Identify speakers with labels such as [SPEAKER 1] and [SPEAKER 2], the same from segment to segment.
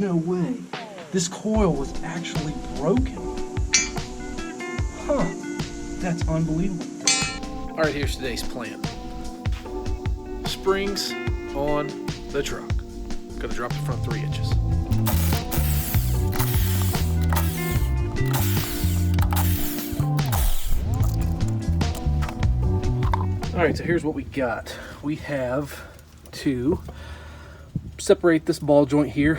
[SPEAKER 1] no way. This coil was actually broken. Huh. That's unbelievable. All right, here's today's plan. Springs on the truck. Gonna drop the front 3 inches. All right, so here's what we got. We have to separate this ball joint here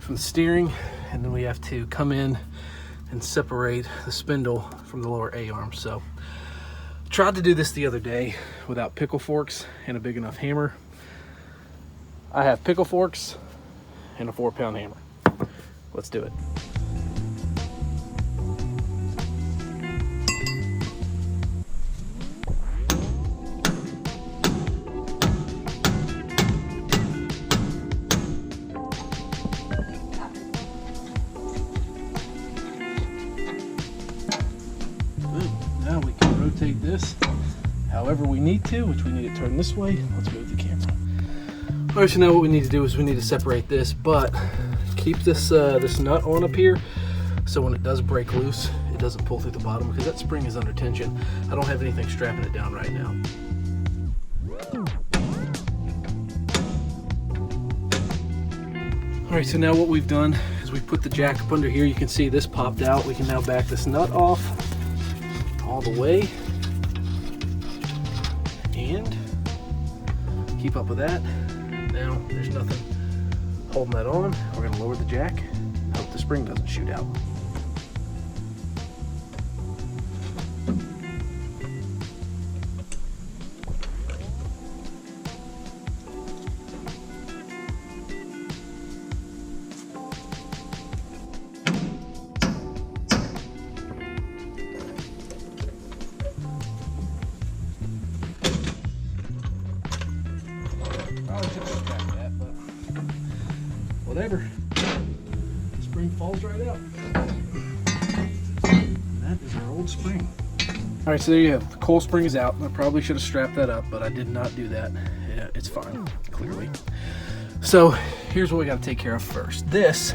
[SPEAKER 1] from the steering, and then we have to come in and separate the spindle from the lower A-arm. So tried to do this the other day without pickle forks and a big enough hammer. I have pickle forks and a 4-pound hammer. Let's do it. Now we can rotate this however we need to, which we need to turn this way. Let's move the camera. All right, so now what we need to do is we need to separate this, but keep this this nut on up here so when it does break loose, it doesn't pull through the bottom, because that spring is under tension. I don't have anything strapping it down right now. All right, so now what we've done is we put the jack up under here. You can see this popped out. We can now back this nut off all the way and keep up with that. Now there's nothing holding that on. We're going to lower the jack. Hope the spring doesn't shoot out. Probably should have strapped that, but whatever. The spring falls right out. And that is our old spring. All right, so there you have. The coil spring is out. I probably should have strapped that up, but I did not do that. Yeah, it's fine, clearly. So here's what we got to take care of first. This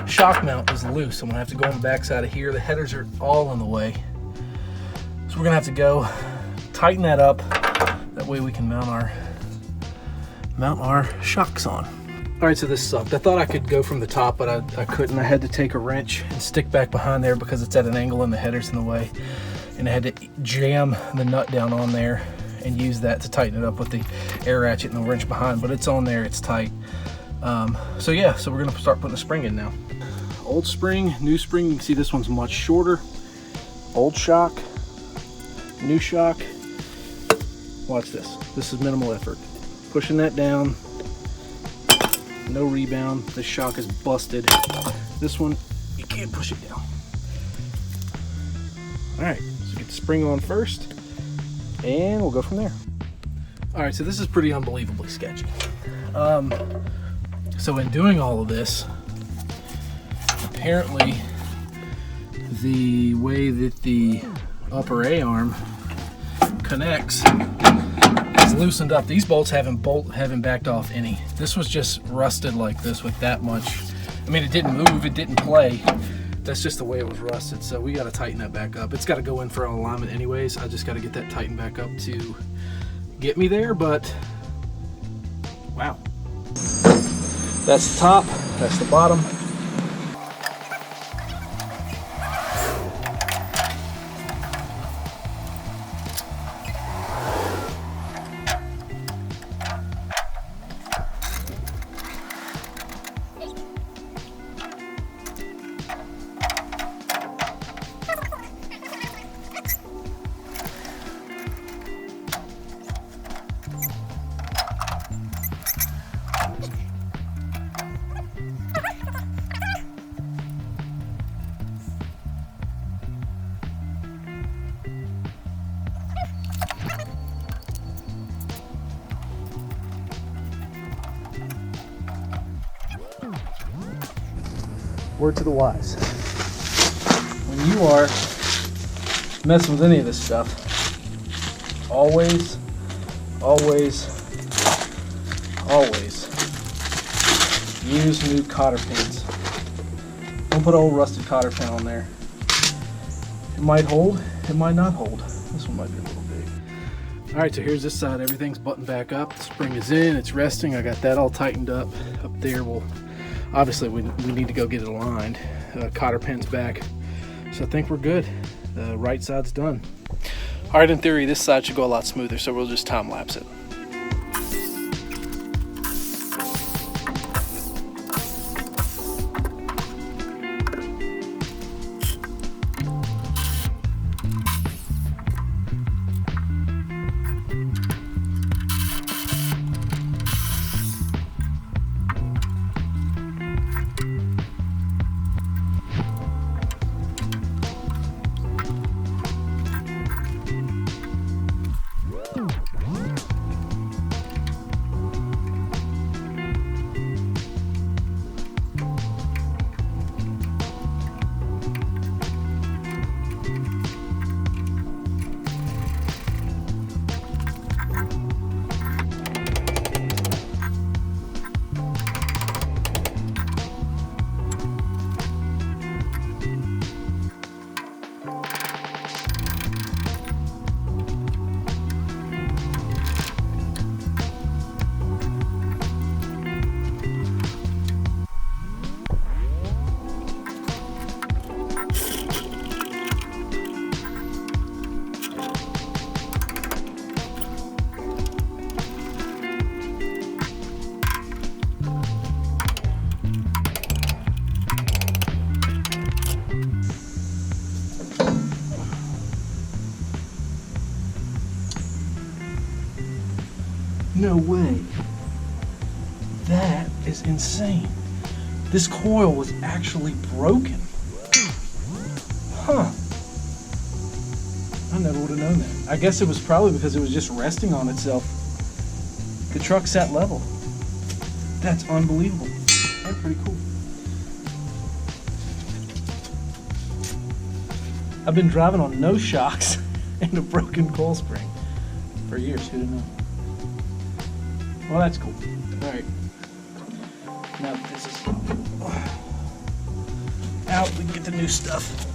[SPEAKER 1] shock mount is loose. I'm gonna have to go on the back side of here. The headers are all in the way. So we're gonna have to go tighten that up. That way we can mount our shocks on. All right, so this sucked. I thought I could go from the top, but I couldn't. I had to take a wrench and stick back behind there because it's at an angle and the header's in the way. And I had to jam the nut down on there and use that to tighten it up with the air ratchet and the wrench behind, but it's on there, it's tight. So yeah, so we're gonna start putting the spring in now. Old spring, new spring. You can see this one's much shorter. Old shock, new shock. Watch this. This is minimal effort. Pushing that down, no rebound. This shock is busted. This one, you can't push it down. All right, so get the spring on first, and we'll go from there. All right, so this is pretty unbelievably sketchy. So in doing all of this, apparently the way that the upper A-arm connects is loosened up. These bolts haven't backed off any. This was just rusted like this with that much. I mean, it didn't move, it didn't play. That's just the way it was rusted. So we got to tighten that back up. It's got to go in for an alignment anyways. I just got to get that tightened back up to get me there, but wow. That's the top, that's the bottom. Word to the wise. When you are messing with any of this stuff, always, always, always Use new cotter pins. Don't put an old rusted cotter pin on there. It might hold, it might not hold. This one might be a little big. All right, so here's this side. Everything's buttoned back up. The spring is in, it's resting. I got that all tightened up. Up there, obviously we need to go get it aligned. Cotter pin's back. So I think we're good. The right side's done. All right, in theory, this side should go a lot smoother, so we'll just time lapse it. No way. That is insane. This coil was actually broken. Huh. I never would have known that. I guess it was probably because it was just resting on itself. The truck sat level. That's unbelievable. That's pretty cool. I've been driving on no shocks and a broken coil spring for years. Who'd have known? Well, that's cool. All right. Now that this is out, we can get the new stuff.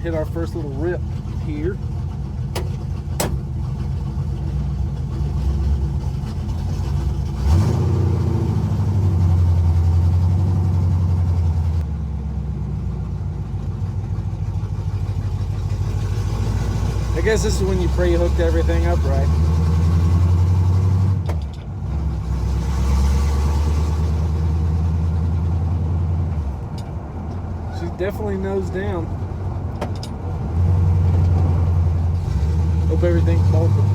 [SPEAKER 1] hit our first little rip here. I guess this is when you pray you hooked everything up right. She's definitely nose down. Hope everything's bolted.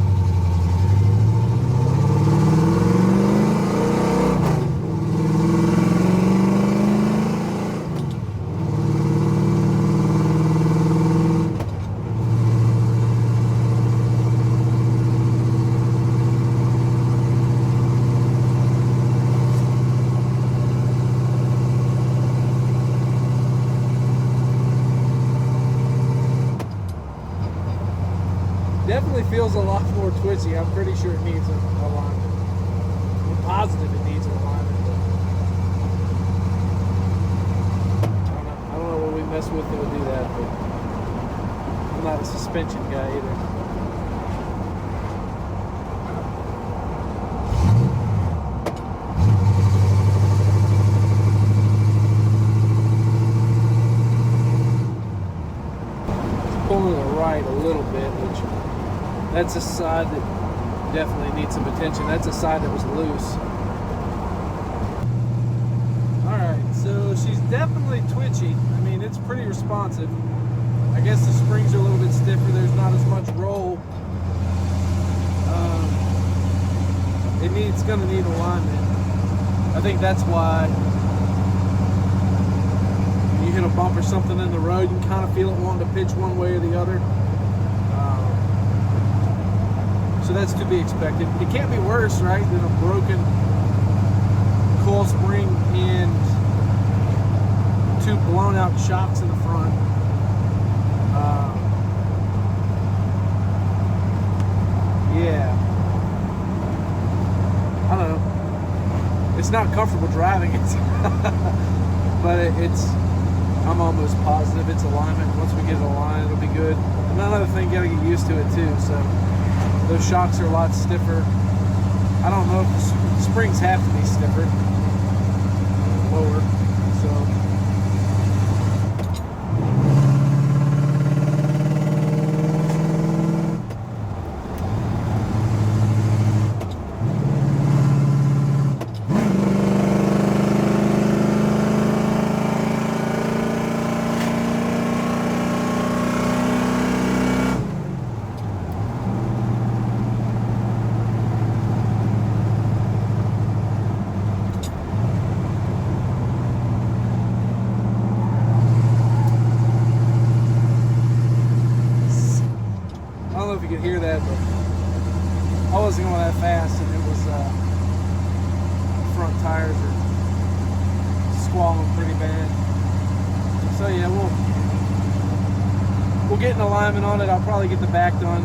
[SPEAKER 1] Definitely feels a lot more twitchy. I'm pretty sure it needs an alignment. I'm positive it needs an alignment. I don't know what we mess with that would do that, but I'm not a suspension guy either. It's pulling to the right a little bit, which that's a side that definitely needs some attention. That's a side that was loose. Alright, so she's definitely twitchy. I mean, it's pretty responsive. I guess the springs are a little bit stiffer. There's not as much roll. It's gonna need alignment. I think that's why when you hit a bump or something in the road, you can kind of feel it wanting to pitch one way or the other. So that's to be expected. It can't be worse, right, than a broken coil spring and two blown out shocks in the front. Yeah. I don't know. It's not comfortable driving it, but I'm almost positive it's alignment. Once we get it aligned, it'll be good. Another thing, you gotta get used to it too. So those shocks are a lot stiffer. I don't know if the springs have to be stiffer, lower. So. I don't know if you could hear that, but I wasn't going that fast, and it was front tires are squalling pretty bad. So yeah, we'll get an alignment on it. I'll probably get the back done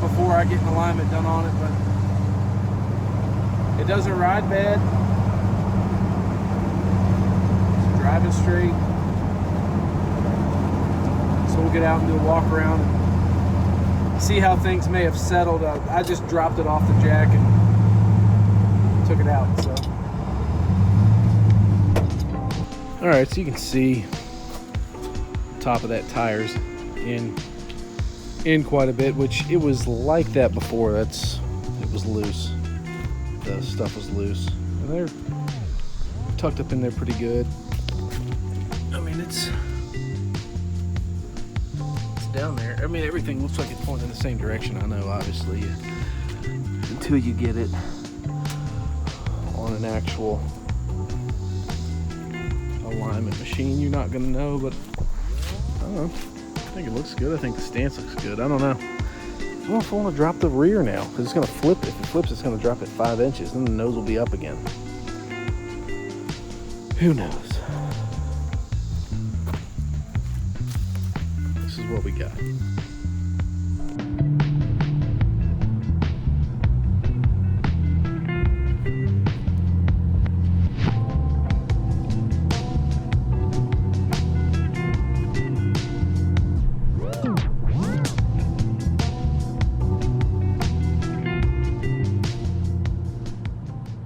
[SPEAKER 1] before I get an alignment done on it, but it doesn't ride bad. It's driving straight. So we'll get out and do a walk around and see how things may have settled. I just dropped it off the jack and took it out. So, all right, so you can see the top of that tire's in quite a bit, which it was like that before. It was loose. The stuff was loose, and they're tucked up in there pretty good. I mean, it's down there. I mean, everything looks like it's pointing in the same direction. I know, obviously, until you get it on an actual alignment machine, you're not going to know, but I don't know. I think it looks good. I think the stance looks good. I don't know. I don't know if I want to drop the rear now, because it's going to flip. If it flips, it's going to drop it 5 inches, then the nose will be up again. Who knows? This is what we got.